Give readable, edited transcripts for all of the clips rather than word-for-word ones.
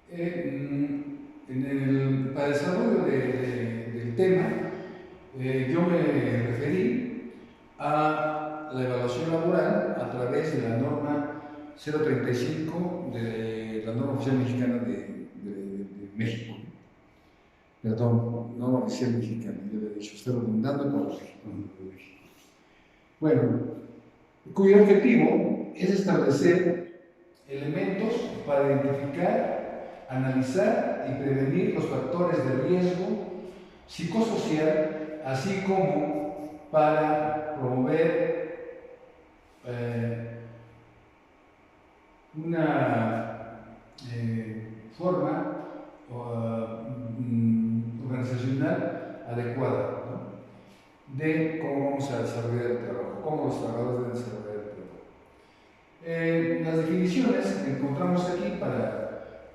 Para el desarrollo del tema, yo me referí a la evaluación laboral a través de la norma 035 de la norma oficial mexicana de México. Perdón, norma oficial mexicana, yo le he dicho, estoy redundando con lo México. Bueno, cuyo objetivo es establecer elementos para identificar, analizar y prevenir los factores de riesgo psicosocial, así como para promover una forma organizacional adecuada, ¿no?, de cómo vamos a desarrollar el trabajo, cómo los trabajadores deben desarrollar el trabajo. Las definiciones que encontramos aquí para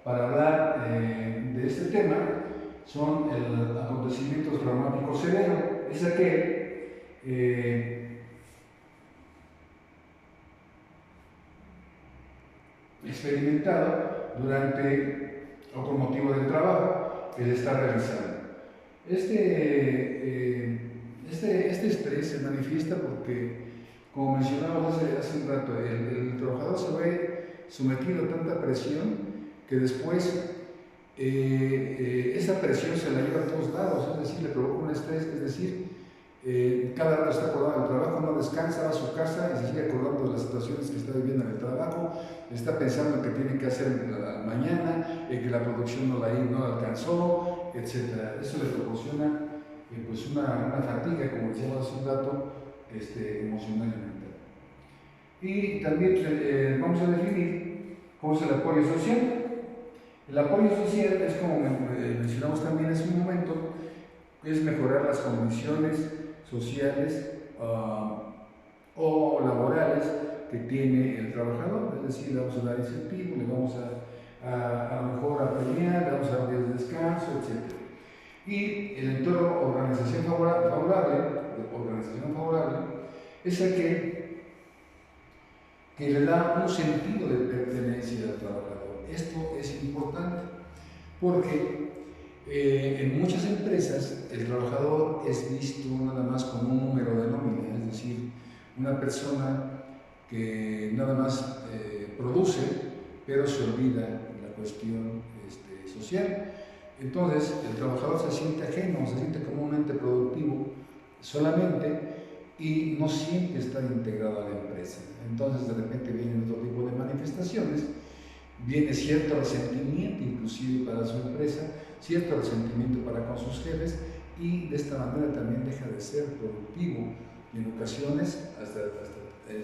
hablar de este tema son el acontecimiento traumático severo, es aquel experimentado durante o con motivo del trabajo que se está realizando. Este estrés se manifiesta porque, como mencionábamos hace un rato, el trabajador se ve sometido a tanta presión que después esa presión se la lleva a todos lados, es decir, le provoca un estrés, es decir, cada rato está acordando del trabajo, no descansa, va a su casa y se sigue acordando de las situaciones que está viviendo en el trabajo, está pensando en que tiene que hacer mañana, que la producción no la alcanzó, etc. Eso le proporciona pues una fatiga, como decíamos hace un rato, emocional y mental. Y también vamos a definir cómo es el apoyo social. El apoyo social es, como mencionamos también hace un momento, es mejorar las condiciones sociales o laborales que tiene el trabajador, es decir, le vamos a dar incentivos, le vamos a lo mejor a premiar, le vamos a dar días de descanso, etc. Y el entorno organización favorable es aquel que le da un sentido de pertenencia al trabajador. Esto es importante porque en muchas empresas el trabajador es visto nada más como un número de nómina, es decir, una persona que nada más produce, pero se olvida de la cuestión social. Entonces el trabajador se siente ajeno, se siente como un ente productivo solamente y no siente estar integrado a la empresa. Entonces de repente vienen otro tipo de manifestaciones, viene cierto resentimiento inclusive para su empresa, cierto resentimiento para con sus jefes, y de esta manera también deja de ser productivo y en ocasiones hasta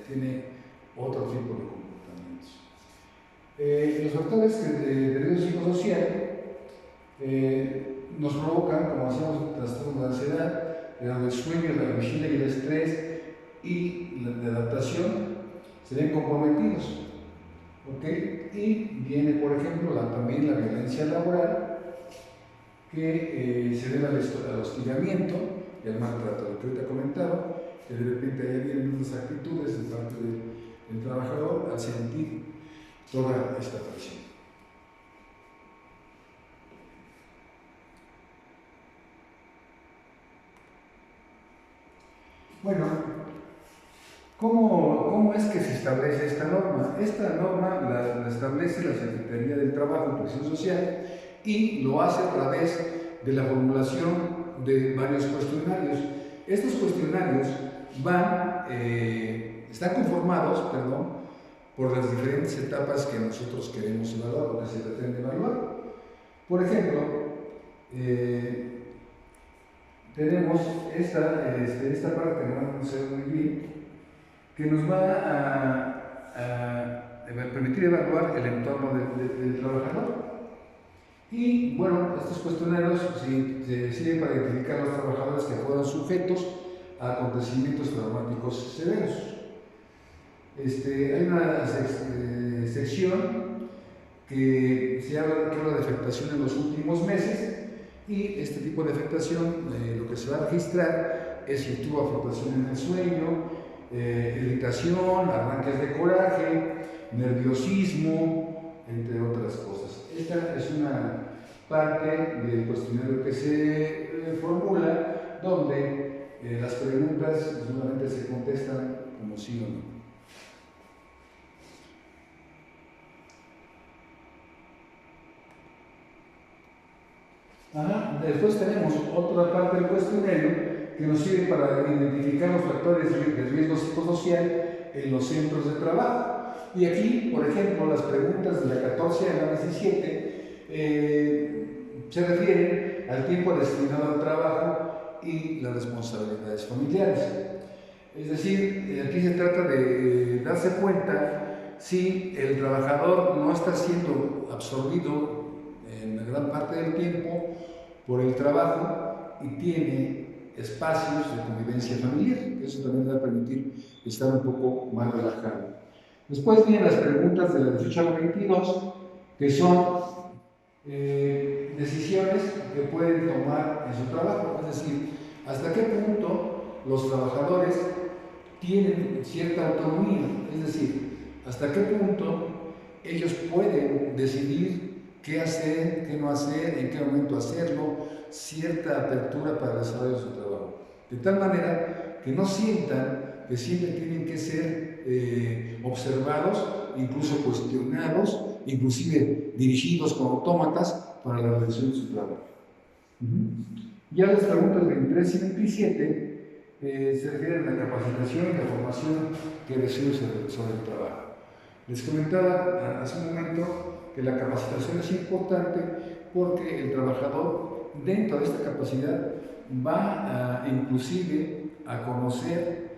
tiene otro tipo de comportamientos. Los factores de riesgo psicosocial nos provocan, como decíamos, trastornos de ansiedad, el sueño, la vigilia y el estrés y la adaptación se ven comprometidos. ¿Okay? Y viene, por ejemplo, también la violencia laboral, que se debe al hostigamiento y al maltrato, lo que ahorita comentaba, que de repente ahí vienen unas actitudes de parte del trabajador al sentir toda esta presión. Bueno, ¿cómo es que se establece esta norma? Esta norma la establece la Secretaría del Trabajo y Previsión Social y lo hace a través de la formulación de varios cuestionarios. Estos cuestionarios están conformados, por las diferentes etapas que nosotros queremos evaluar o que se pretende evaluar. Por ejemplo, tenemos esta parte que vamos a ver muy bien, que nos va a permitir evaluar el entorno del trabajador. Y bueno, estos cuestionarios se sirven para identificar a los trabajadores que fueron sujetos a acontecimientos traumáticos severos. Hay una sección que habla de afectación en los últimos meses, y este tipo de afectación, lo que se va a registrar es si tuvo afectación en el sueño, irritación, arranques de coraje, nerviosismo, entre otras cosas. esta es una parte del cuestionario que se formula, donde las preguntas solamente se contestan como sí o no. Después tenemos otra parte del cuestionario que nos sirve para identificar los factores de riesgo psicosocial en los centros de trabajo. Y aquí, por ejemplo, las preguntas de la 14 a la 17 se refieren al tiempo destinado al trabajo y las responsabilidades familiares. Es decir, aquí se trata de darse cuenta si el trabajador no está siendo absorbido en la gran parte del tiempo por el trabajo y tiene espacios de convivencia familiar. Eso también le va a permitir estar un poco más relajado. Después vienen las preguntas de la 18 a la 22, que son decisiones que pueden tomar en su trabajo. Es decir, hasta qué punto los trabajadores tienen cierta autonomía. Es decir, hasta qué punto ellos pueden decidir qué hacer, qué no hacer, en qué momento hacerlo, cierta apertura para el desarrollo de su trabajo. De tal manera que no sientan que siempre tienen que ser observados, incluso cuestionados, inclusive dirigidos como autómatas para la realización de su trabajo. Ya las preguntas 23 y 27 se refieren a la capacitación y la formación que recibe sobre el trabajo. Les comentaba hace un momento que la capacitación es importante porque el trabajador dentro de esta capacidad va inclusive a conocer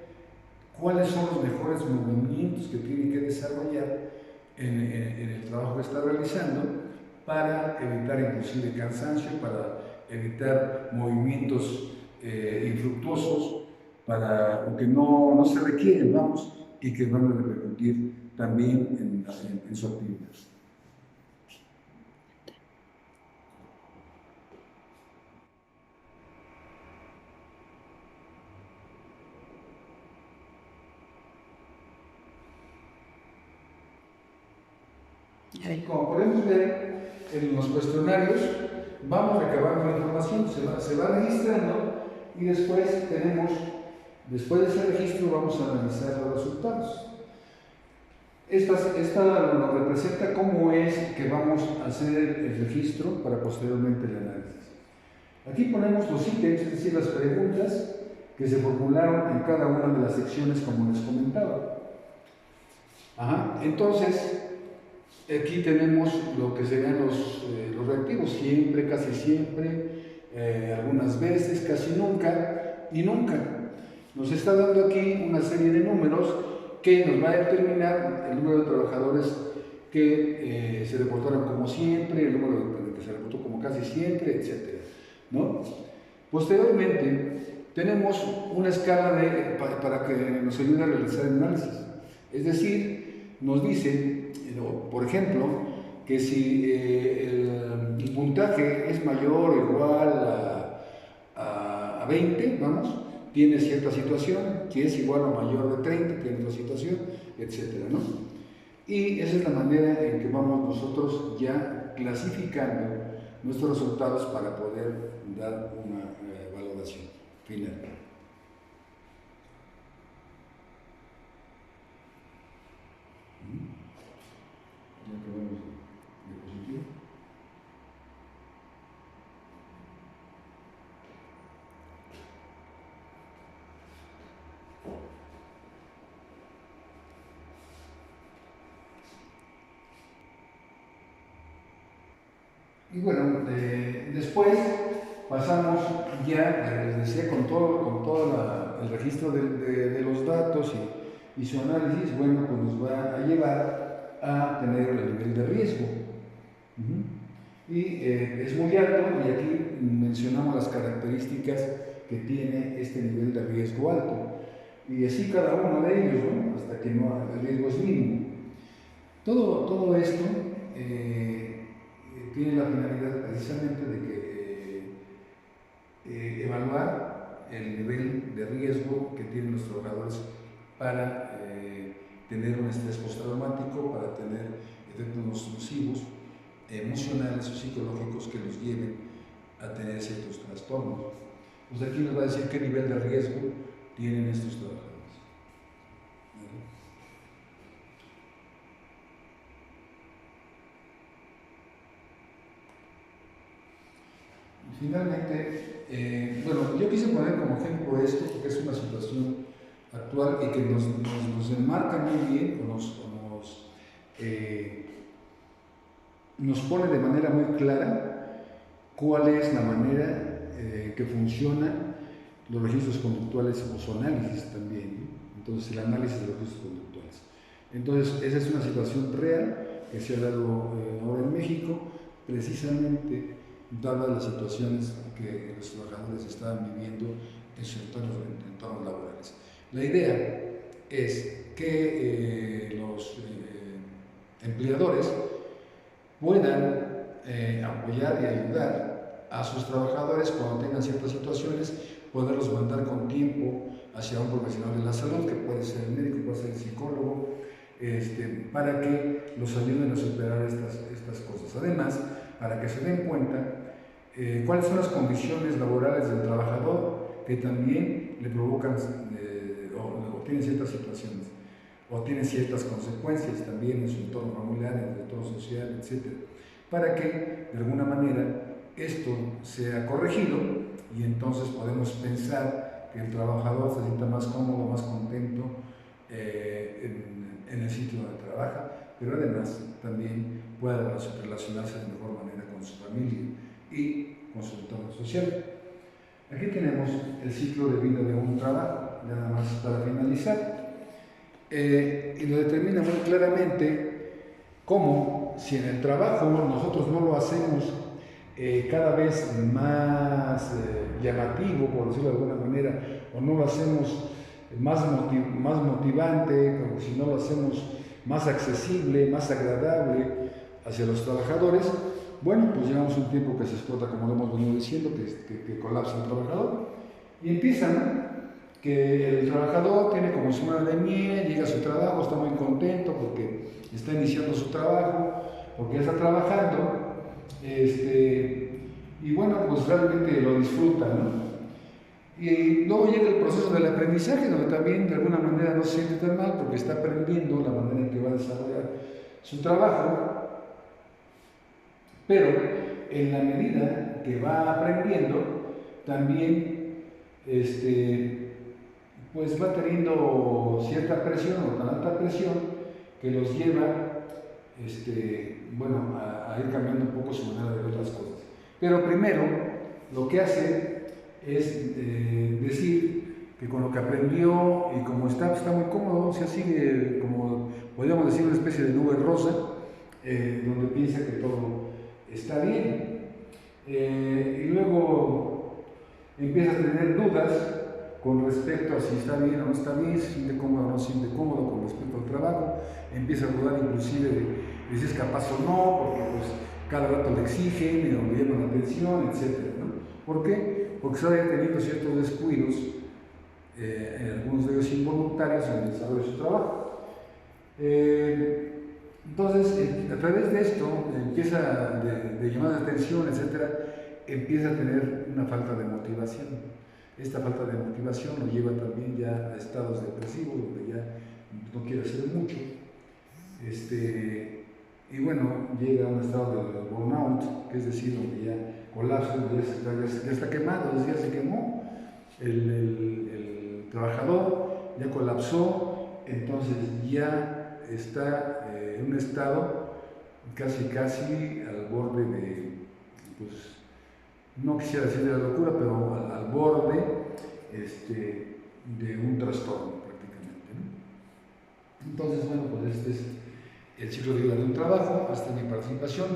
cuáles son los mejores movimientos que tiene que desarrollar en el trabajo que está realizando para evitar inclusive cansancio, para evitar movimientos infructuosos, para que no se requieren, vamos, y que van a repercutir también en su actividad. Como podemos ver en los cuestionarios, vamos recabando la información, se va registrando y después después de ese registro vamos a analizar los resultados. Esta nos representa cómo es que vamos a hacer el registro para posteriormente el análisis. Aquí ponemos los ítems, es decir, las preguntas que se formularon en cada una de las secciones como les comentaba. Entonces, aquí tenemos lo que serían los reactivos, siempre, casi siempre, algunas veces, casi nunca y nunca. Nos está dando aquí una serie de números que nos va a determinar el número de trabajadores que se reportaron como siempre, el número de que se reportó como casi siempre, etc. ¿no? Posteriormente, tenemos una escala para que nos ayude a realizar el análisis. Es decir, nos dice, por ejemplo, que si el puntaje es mayor o igual a 20, vamos, tiene cierta situación, si es igual o mayor de 30, tiene otra situación, etc. ¿no? Y esa es la manera en que vamos nosotros ya clasificando nuestros resultados para poder dar una valoración final. Ya acabamos de diapositiva. Y bueno, después pasamos ya, les decía, con todo el registro de los datos y su análisis, bueno, pues nos va a llevar a tener el nivel de riesgo. Y es muy alto, y aquí mencionamos las características que tiene este nivel de riesgo alto. Y así cada uno de ellos, ¿no? Hasta que el riesgo es mínimo. Todo esto tiene la finalidad precisamente de que evaluar el nivel de riesgo que tienen los trabajadores para tener un estrés postraumático, para tener efectos nocivos emocionales o psicológicos que los lleven a tener ciertos trastornos. Pues aquí nos va a decir qué nivel de riesgo tienen estos trabajadores. Finalmente, bueno, yo quise poner como ejemplo esto porque es una situación actual y que nos enmarca muy bien o nos pone de manera muy clara cuál es la manera que funcionan los registros conductuales o su análisis también, ¿no? Entonces, el análisis de los registros conductuales. Entonces, esa es una situación real que se ha dado ahora en México, precisamente dadas las situaciones que los trabajadores estaban viviendo en sus entornos laborales. La idea es que los empleadores puedan apoyar y ayudar a sus trabajadores cuando tengan ciertas situaciones, poderlos mandar con tiempo hacia un profesional de la salud, que puede ser el médico, puede ser el psicólogo, para que los ayuden a superar estas cosas. Además, para que se den cuenta cuáles son las condiciones laborales del trabajador que también le provocan o tienen ciertas situaciones o tienen ciertas consecuencias también en su entorno familiar, en el entorno social, etc. Para que de alguna manera esto sea corregido y entonces podemos pensar que el trabajador se sienta más cómodo, más contento en el sitio donde trabaja, pero además también pueda relacionarse de mejor manera con su familia y con su entorno social. Aquí tenemos el ciclo de vida de un trabajo, nada más para finalizar, y lo determina muy claramente cómo si en el trabajo nosotros no lo hacemos cada vez más llamativo, por decirlo de alguna manera, o no lo hacemos más motivante, como si no lo hacemos más accesible, más agradable hacia los trabajadores, bueno, pues llevamos un tiempo que se explota, como lo hemos venido diciendo, que colapsa el trabajador, y empiezan que el trabajador tiene como su luna de miel, llega a su trabajo, está muy contento porque está iniciando su trabajo, porque ya está trabajando, y bueno, pues realmente lo disfruta, ¿no? Y luego llega el proceso del aprendizaje, donde también de alguna manera no se siente tan mal porque está aprendiendo la manera en que va a desarrollar su trabajo, pero en la medida que va aprendiendo, también pues va teniendo cierta presión o tan alta presión que los lleva bueno, a ir cambiando un poco su manera de ver las cosas. Pero primero lo que hace es decir que con lo que aprendió y como está muy cómodo, o sea, sigue como podríamos decir una especie de nube rosa, donde piensa que todo está bien, y luego empieza a tener dudas con respecto a si está bien o no está bien, si se siente cómodo o no se siente cómodo con respecto al trabajo, empieza a dudar inclusive de si es capaz o no, porque pues cada rato le exigen y le llaman la atención, etc., ¿no? ¿Por qué? Porque está teniendo ciertos descuidos, algunos de ellos involuntarios, en el desarrollo de su trabajo. Entonces, a través de esto, empieza de llamar la atención, etc., empieza a tener una falta de motivación. Esta falta de motivación lo lleva también ya a estados depresivos, donde ya no quiere hacer mucho. Y bueno, llega a un estado de burnout, que es decir, donde ya colapsa, donde ya está quemado, ya se quemó el trabajador, ya colapsó, entonces ya está en un estado casi al borde de, pues, no quisiera decir de la locura, pero al borde de un trastorno prácticamente, ¿no? Entonces, bueno, pues este es el ciclo de vida de un trabajo, hasta mi participación.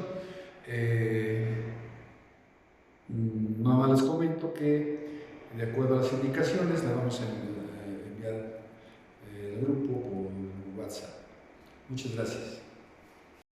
Nada más les comento que de acuerdo a las indicaciones la vamos a enviar al grupo por WhatsApp. Muchas gracias.